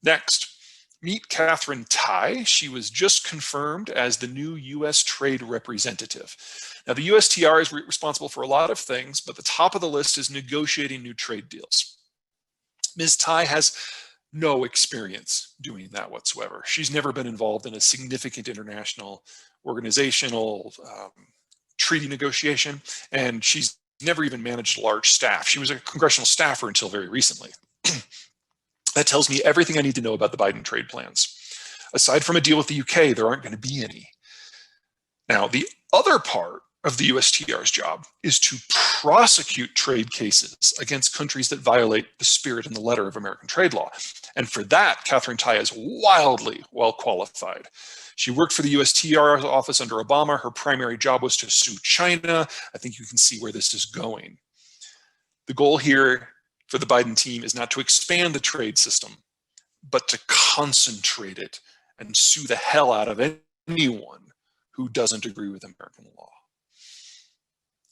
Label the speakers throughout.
Speaker 1: Next, meet Catherine Tai. She was just confirmed as the new U.S. Trade Representative. Now, the USTR is responsible for a lot of things, but the top of the list is negotiating new trade deals. Ms. Tai has no experience doing that whatsoever. She's never been involved in a significant international organizational treaty negotiation, and she's never even managed a large staff. She was a congressional staffer until very recently. That tells me everything I need to know about the Biden trade plans. Aside from a deal with the UK, there aren't going to be any. Now, the other part of the USTR's job is to prosecute trade cases against countries that violate the spirit and the letter of American trade law. And for that, Catherine Tai is wildly well qualified. She worked for the USTR's office under Obama. Her primary job was to sue China. I think you can see where this is going. The goal here for the Biden team is not to expand the trade system, but to concentrate it and sue the hell out of anyone who doesn't agree with American law.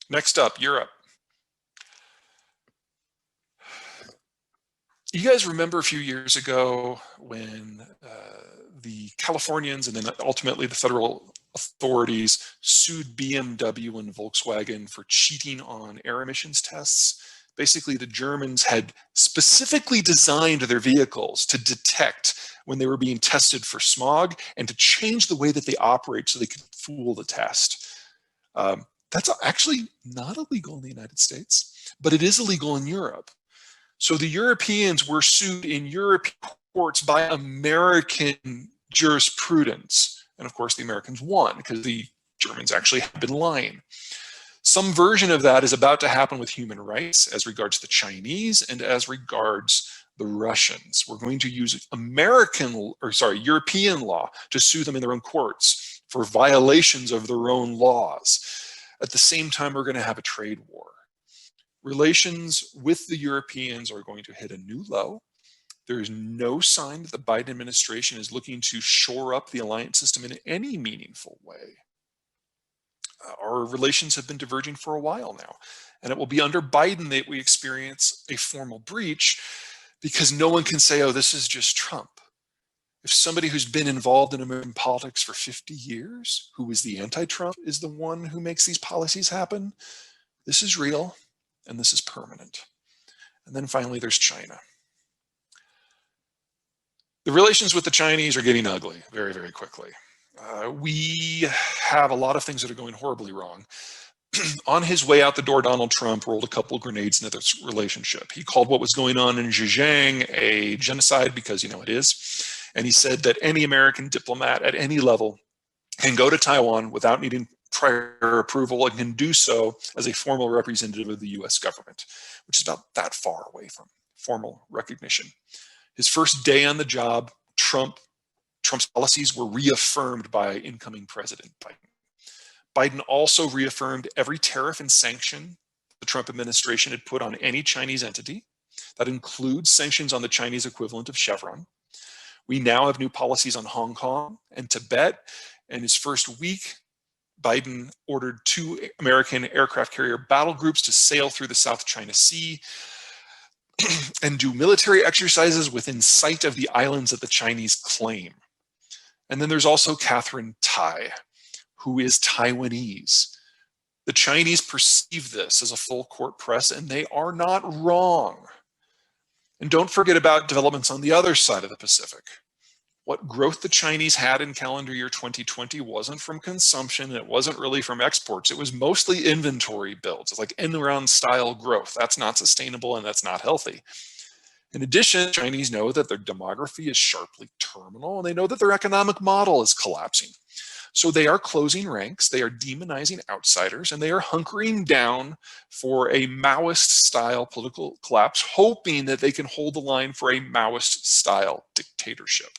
Speaker 1: Next up, Europe. You guys remember a few years ago when the Californians and then ultimately the federal authorities sued BMW and Volkswagen for cheating on air emissions tests? Basically, the Germans had specifically designed their vehicles to detect when they were being tested for smog and to change the way that they operate so they could fool the test. That's actually not illegal in the United States, but it is illegal in Europe. So the Europeans were sued in European courts by American jurisprudence. And of course, the Americans won because the Germans actually had been lying. Some version of that is about to happen with human rights as regards the Chinese and as regards the Russians. We're going to use European law to sue them in their own courts for violations of their own laws. At the same time, we're going to have a trade war. Relations with the Europeans are going to hit a new low. There is no sign that the Biden administration is looking to shore up the alliance system in any meaningful way. Our relations have been diverging for a while now, and it will be under Biden that we experience a formal breach because no one can say, oh, this is just Trump. If somebody who's been involved in American politics for 50 years, who is the anti-Trump, is the one who makes these policies happen, this is real and this is permanent. And then finally, there's China. The relations with the Chinese are getting ugly very, very quickly. We have a lot of things that are going horribly wrong. On his way out the door, Donald Trump rolled a couple of grenades into this relationship. He called what was going on in Xinjiang a genocide because, it is. And he said that any American diplomat at any level can go to Taiwan without needing prior approval and can do so as a formal representative of the US government, which is about that far away from formal recognition. His first day on the job, Trump's policies were reaffirmed by incoming President Biden. Biden also reaffirmed every tariff and sanction the Trump administration had put on any Chinese entity. That includes sanctions on the Chinese equivalent of Chevron. We now have new policies on Hong Kong and Tibet. In his first week, Biden ordered 2 American aircraft carrier battle groups to sail through the South China Sea and do military exercises within sight of the islands that the Chinese claim. And then there's also Catherine Tai, who is Taiwanese. The Chinese perceive this as a full court press, and they are not wrong. And don't forget about developments on the other side of the Pacific. What growth the Chinese had in calendar year 2020 wasn't from consumption. It wasn't really from exports. It was mostly inventory builds. It's like end-around style growth. That's not sustainable and that's not healthy. In addition, Chinese know that their demography is sharply terminal, and they know that their economic model is collapsing. So they are closing ranks, they are demonizing outsiders, and they are hunkering down for a Maoist-style political collapse, hoping that they can hold the line for a Maoist-style dictatorship.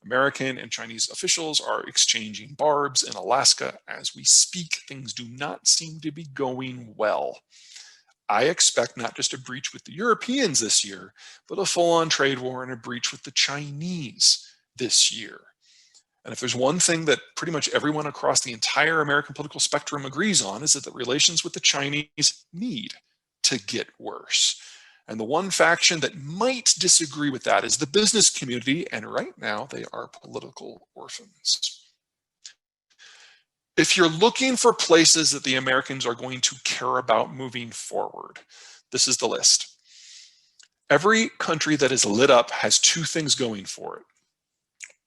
Speaker 1: American and Chinese officials are exchanging barbs in Alaska as we speak. Things do not seem to be going well. I expect not just a breach with the Europeans this year, but a full-on trade war and a breach with the Chinese this year. And if there's one thing that pretty much everyone across the entire American political spectrum agrees on, is that the relations with the Chinese need to get worse. And the one faction that might disagree with that is the business community, and right now they are political orphans. If you're looking for places that the Americans are going to care about moving forward, this is the list. Every country that is lit up has two things going for it.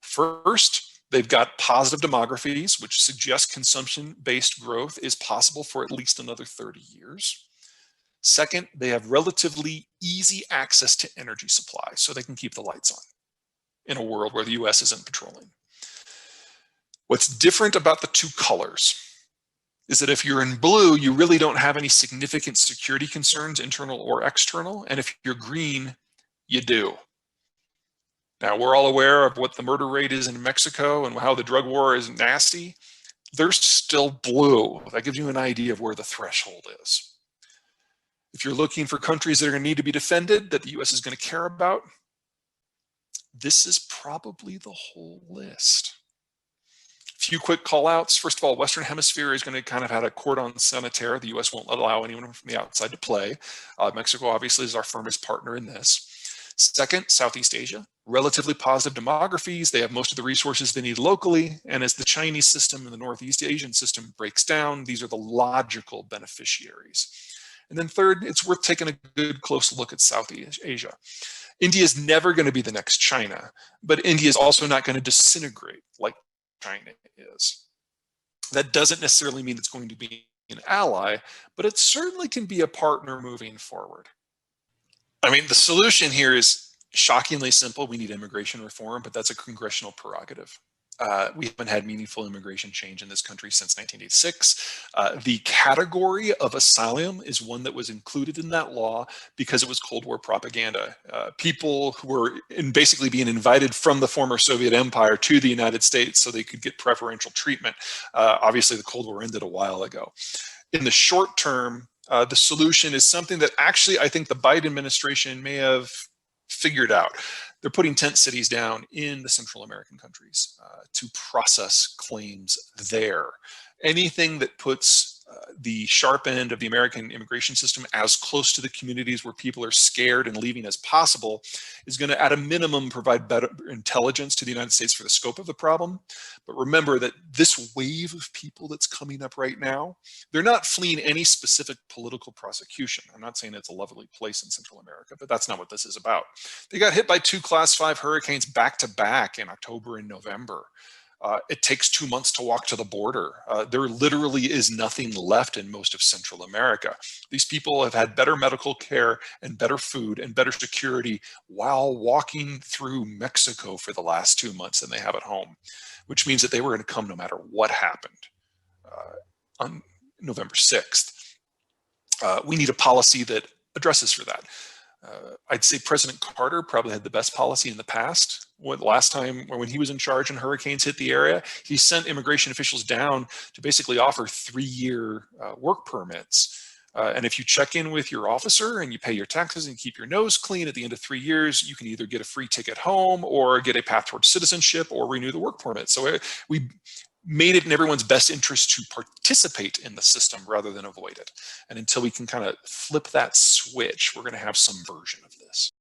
Speaker 1: First, they've got positive demographies, which suggest consumption-based growth is possible for at least another 30 years. Second, they have relatively easy access to energy supply, so they can keep the lights on in a world where the US isn't patrolling. What's different about the two colors is that if you're in blue, you really don't have any significant security concerns, internal or external. And if you're green, you do. Now, we're all aware of what the murder rate is in Mexico and how the drug war is nasty. They're still blue. That gives you an idea of where the threshold is. If you're looking for countries that are going to need to be defended, that the US is going to care about, this is probably the whole list. A few quick call outs. First of all, Western Hemisphere is going to kind of have a cordon sanitaire. The US won't allow anyone from the outside to play. Mexico obviously is our firmest partner in this. Second, Southeast Asia, relatively positive demographies. They have most of the resources they need locally. And as the Chinese system and the Northeast Asian system breaks down, these are the logical beneficiaries. And then third, it's worth taking a good close look at Southeast Asia. India is never going to be the next China, but India is also not going to disintegrate like China is. That doesn't necessarily mean it's going to be an ally, but it certainly can be a partner moving forward. I mean, the solution here is shockingly simple. We need immigration reform, but that's a congressional prerogative. We haven't had meaningful immigration change in this country since 1986. The category of asylum is one that was included in that law because it was Cold War propaganda. People who were basically being invited from the former Soviet Empire to the United States so they could get preferential treatment. Obviously, the Cold War ended a while ago. In the short term, the solution is something that actually I think the Biden administration may have figured out. They're putting tent cities down in the Central American countries to process claims there. Anything that puts the sharp end of the American immigration system as close to the communities where people are scared and leaving as possible is going to, at a minimum, provide better intelligence to the United States for the scope of the problem. But remember that this wave of people that's coming up right now, they're not fleeing any specific political prosecution. I'm not saying it's a lovely place in Central America, but that's not what this is about. They got hit by 2 Class 5 hurricanes back to back in October and November. It takes 2 months to walk to the border. There literally is nothing left in most of Central America. These people have had better medical care and better food and better security while walking through Mexico for the last 2 months than they have at home, which means that they were going to come no matter what happened on November 6th. We need a policy that addresses for that. I'd say President Carter probably had the best policy in the past. Last time when he was in charge and hurricanes hit the area, he sent immigration officials down to basically offer 3-year work permits. And if you check in with your officer and you pay your taxes and keep your nose clean at the end of 3 years, you can either get a free ticket home or get a path towards citizenship or renew the work permit. So we made it in everyone's best interest to participate in the system rather than avoid it. And until we can kind of flip that switch, we're going to have some version of this.